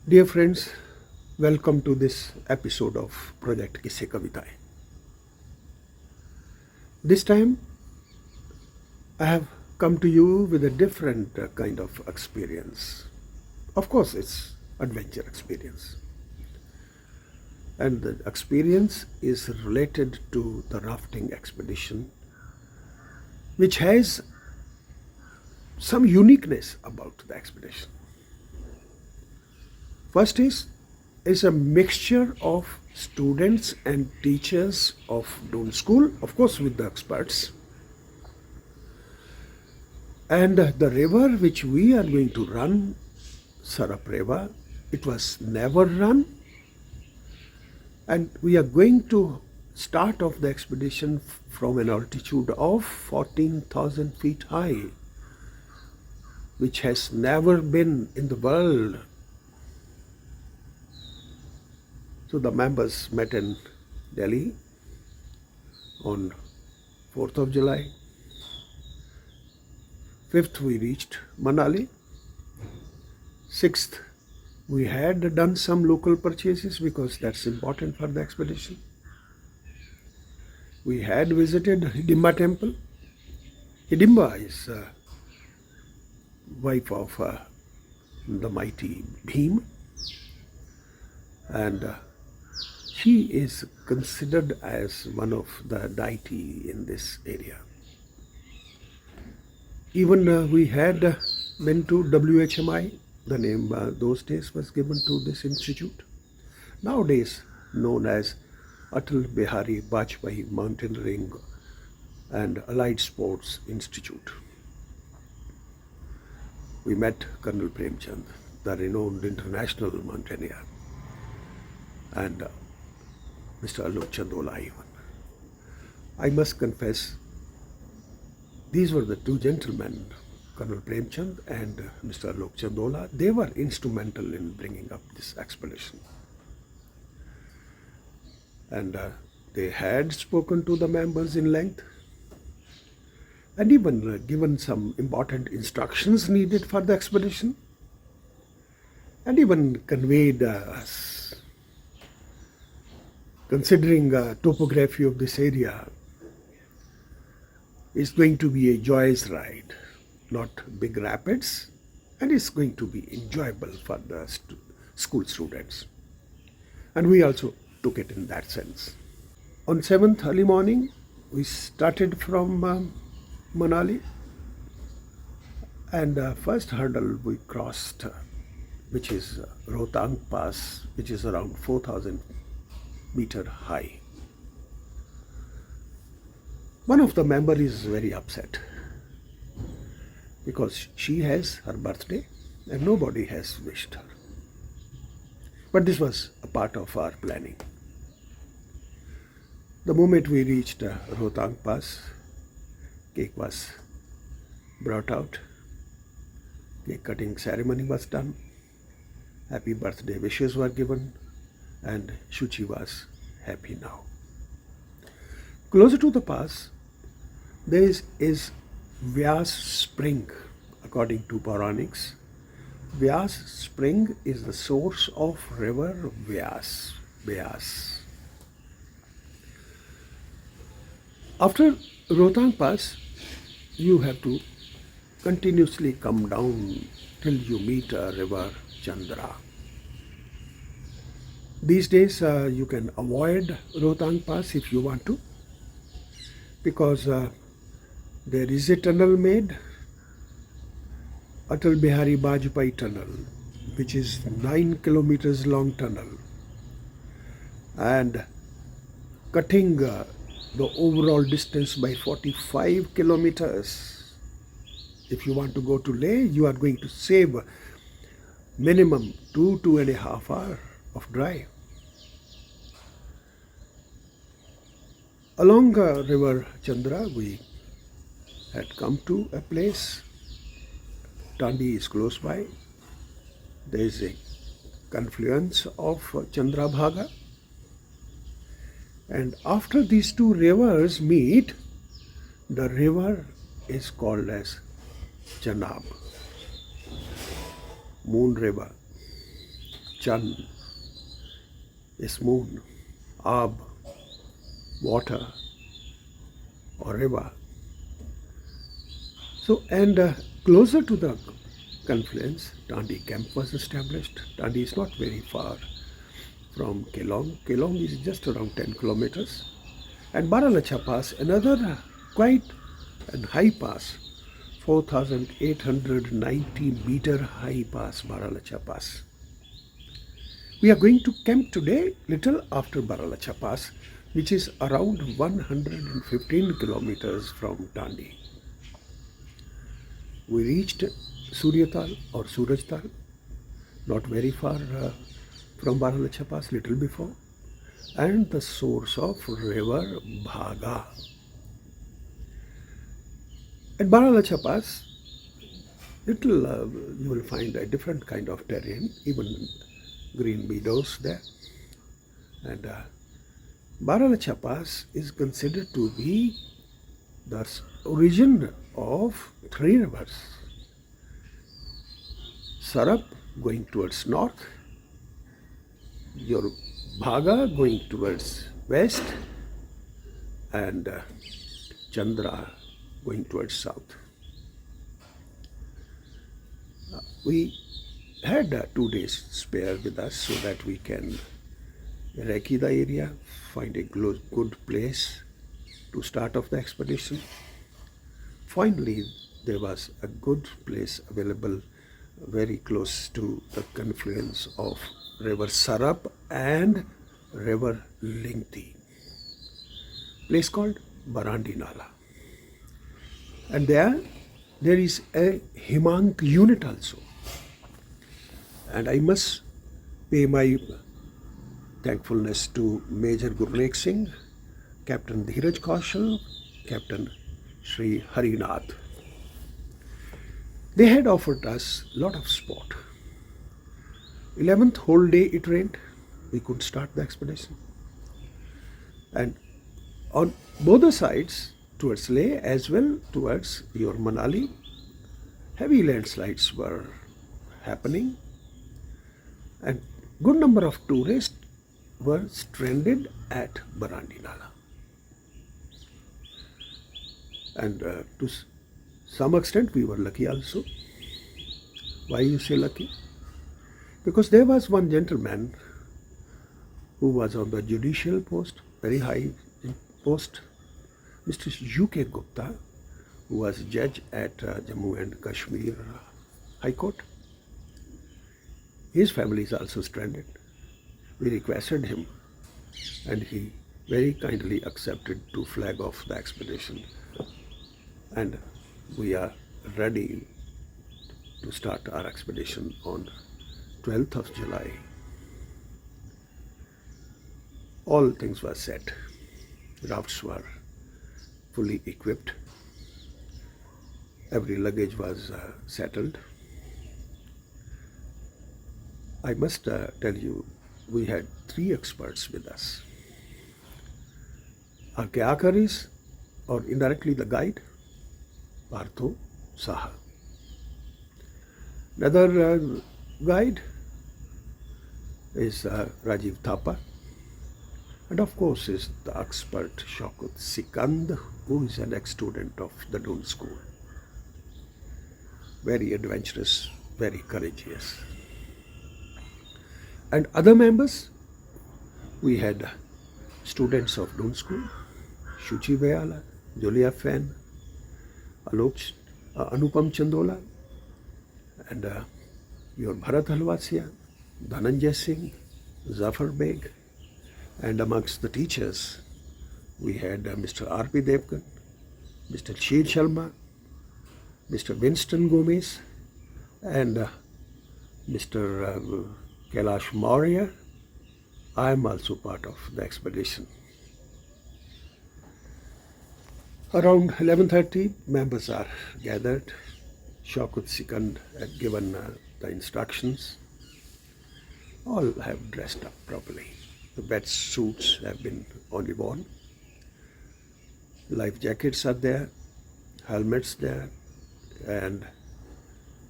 Dear friends, welcome to this episode of Project Kisse Kavitain. This time I have come to you with a different kind of experience. Of course, it's adventure experience. And the experience is related to the rafting expedition, which has some uniqueness about the expedition. First is a mixture of students and teachers of Doon School, of course with the experts. And the river which we are going to run, Tsarap river, it was never run. And we are going to start off the expedition from an altitude of 14,000 feet high, which has never been in the world. So the members met in Delhi on 4th of July. 5th we reached Manali. 6th we had done some local purchases because that's important for the expedition. We had visited Hidimba temple. Hidimba is wife of the mighty Bhim, and she is considered as one of the deity in this area. Even we had been to WHMI. The name those days was given to this institute, nowadays known as Atal Bihari Vajpayee Mountaineering and Allied Sports Institute. We met Colonel Premchand, the renowned international mountaineer, and Mr. Alok Chandola even. I must confess, these were the two gentlemen, Colonel Premchand and Mr. Alok Chandola. They were instrumental in bringing up this expedition. And they had spoken to the members in length and even given some important instructions needed for the expedition, and even conveyed us. Considering topography of this area, is going to be a joyous ride, not big rapids, and it's going to be enjoyable for the school students. And we also took it in that sense. On 7th early morning, we started from Manali, and first hurdle we crossed, which is Rohtang Pass, which is around 4,000 meter high. One of the members is very upset because she has her birthday and nobody has wished her. But this was a part of our planning. The moment we reached Rohtang Pass, cake was brought out, cake cutting ceremony was done, happy birthday wishes were given, and Shuchi was happy now. Closer to the pass, there is Vyas spring. According to Puranics, Vyas spring is the source of river Vyas. After Rohtang Pass, you have to continuously come down till you meet a river Chandra. These days you can avoid Rohtang Pass if you want to, because there is a tunnel made, Atal Bihari Vajpayee tunnel, which is 9 kilometers long tunnel, and cutting the overall distance by 45 kilometers. If you want to go to Leh, you are going to save minimum 2.5 hours of drive. Along river Chandra, we had come to a place. Tandi is close by. There is a confluence of Chandrabhaga, and after these two rivers meet, the river is called as Chenab, Moon River. Chand, is moon, Ab, water, or river. So, and closer to the confluence, Dandi camp was established. Dandi is not very far from Kelong. Kelong is just around 10 kilometers. And Baralacha Pass, another quite and high pass, 4,890 meter high pass, Baralacha Pass. We are going to camp today little after Baralacha Pass, which is around 115 kilometers from Dandi. We reached Suryatal or Surajtal, not very far from Baralacha Pass, little before, and the source of river Bhaga. At Baralacha Pass, little you will find a different kind of terrain, even green meadows there. And Baralacha Pass is considered to be the origin of three rivers. Tsarap going towards north, your Bhaga going towards west, and Chandra going towards south. We had 2 days spare with us so that we can recce the area, find a good place to start off the expedition. Finally, there was a good place available very close to the confluence of river Tsarap and river Lingti. Place called Barandi Nala. And there is a Himang unit also. And I must pay my thankfulness to Major Gurlekh Singh, Captain Dheeraj Kaushal, Captain Sri Harinath. They had offered us a lot of sport. 11th whole day it rained, we could start the expedition. And on both the sides, towards Leh as well towards your Manali, heavy landslides were happening, and good number of tourists were stranded at Barandi Nala. And to some extent we were lucky also. Why you say lucky? Because there was one gentleman who was on the judicial post, very high post, Mr. U.K. Gupta, who was judge at Jammu and Kashmir High Court. His family is also stranded. We requested him and he very kindly accepted to flag off the expedition. And we are ready to start our expedition on 12th of July. All things were set. Rafts were fully equipped. Every luggage was settled. I must tell you, we had 3 experts with us. Our Kyakaris, or indirectly the guide, Partho Saha. Another guide is Rajiv Thapa. And of course is the expert Shaukut Sikand, who is an ex-student of the Doon School. Very adventurous, very courageous. And other members, we had students of Doon School, Shuchi Biala, Julia Fan, Anupam Chandola, and your Bharat Halwasia, Dhananjay Singh, Zafar Beg, and amongst the teachers, we had Mr. R.P. Devgan, Mr. Sheer Sharma, Mr. Winston Gomez, and Mr. Kailash Maurya. I am also part of the expedition. Around 11:30, members are gathered. Shaukut Sikand had given the instructions. All have dressed up properly. The wet suits have been only worn. Life jackets are there, helmets there, and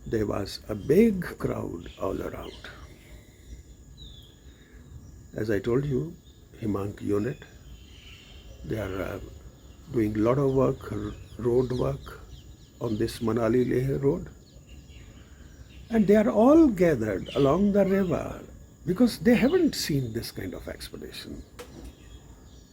there was a big crowd all around. As I told you, Himank unit, they are doing a lot of work, road work on this Manali-Leh road. And they are all gathered along the river because they haven't seen this kind of expedition,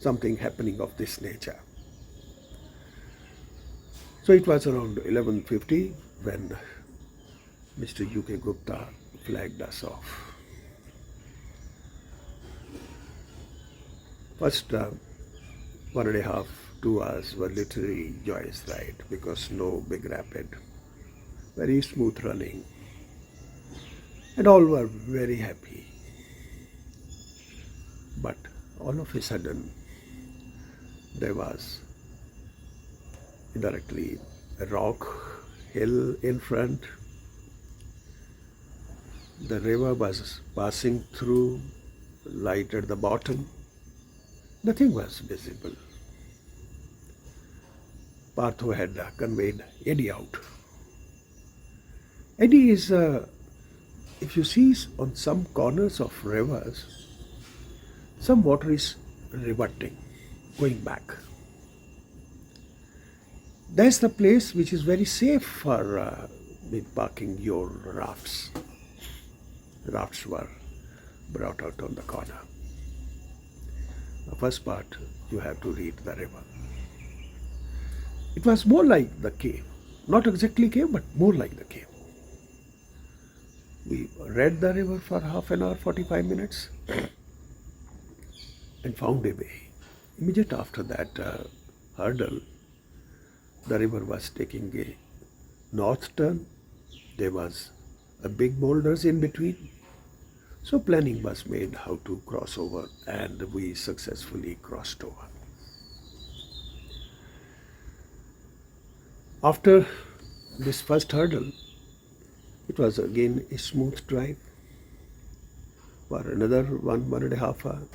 something happening of this nature. So it was around 11:50 when Mr. U.K. Gupta flagged us off. First 1.5, 2 hours were literally joyous ride because no big rapid, very smooth running, and all were very happy. But all of a sudden, there was indirectly a rock hill in front. The river was passing through, light at the bottom. Nothing was visible. Partho had conveyed Eddie out. Eddie is, if you see on some corners of rivers, some water is reverting, going back. That's the place which is very safe for parking your rafts. Rafts were brought out on the corner. The first part, you have to read the river. It was more like the cave. Not exactly cave, but more like the cave. We read the river for half an hour, 45 minutes, and found a way. Immediate after that hurdle, the river was taking a north turn. There was a big boulders in between. So planning was made how to cross over, and we successfully crossed over. After this first hurdle, it was again a smooth drive for another 1.5 hours.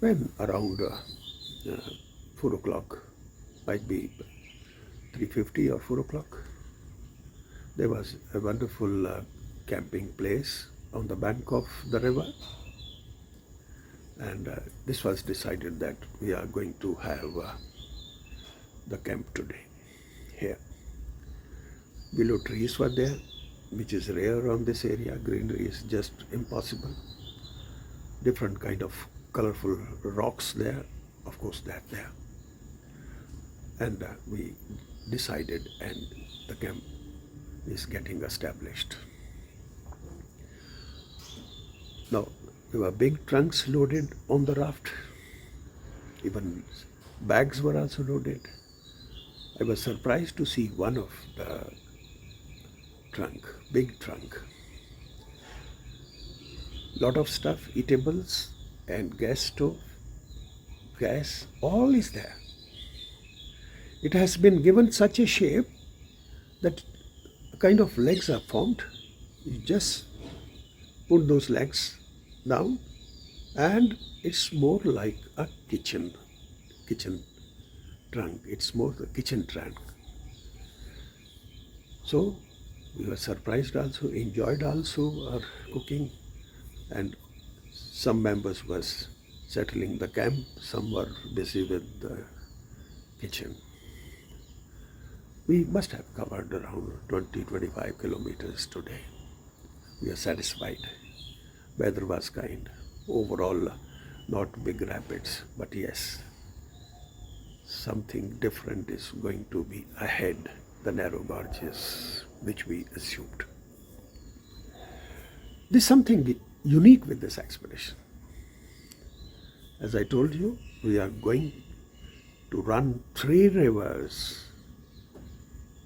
When around 4 o'clock, might be 3:50 or 4 o'clock, there was a wonderful camping place on the bank of the river, and this was decided that we are going to have the camp today here. Willow trees were there, which is rare on this area. Greenery is just impossible. Different kind of colorful rocks there, of course that there. And we decided, and the camp is getting established. Now, there were big trunks loaded on the raft. Even bags were also loaded. I was surprised to see one of the big trunk. Lot of stuff, eatables and gas stove, gas, all is there. It has been given such a shape that kind of legs are formed. You just put those legs down and it's more like a kitchen trunk. It's more the kitchen trunk. So we were surprised also, enjoyed also our cooking, and some members was settling the camp, some were busy with the kitchen. We must have covered around 20-25 kilometers today. We are satisfied. Weather was kind. Overall, not big rapids, but yes, something different is going to be ahead, the narrow gorges, which we assumed. There's something unique with this expedition. As I told you, we are going to run 3 rivers.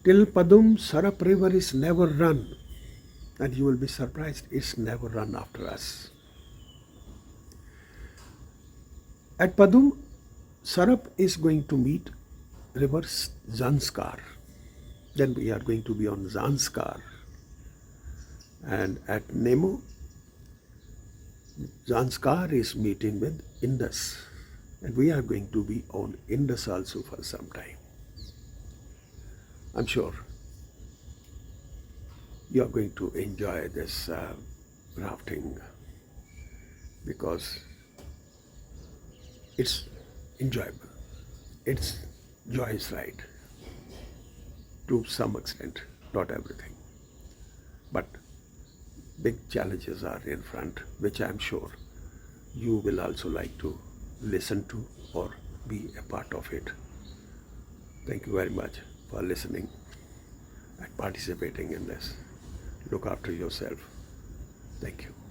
Till Padum, Tsarap river is never run. And you will be surprised, it's never run after us. At Padum, Tsarap is going to meet river Zanskar. Then we are going to be on Zanskar. And at Nemo, Zanskar is meeting with Indus. And we are going to be on Indus also for some time. I'm sure you are going to enjoy this rafting because it's enjoyable. It's joyous ride to some extent, not everything. But big challenges are in front, which I'm sure you will also like to listen to or be a part of it. Thank you very much for listening and participating in this. Look after yourself. Thank you.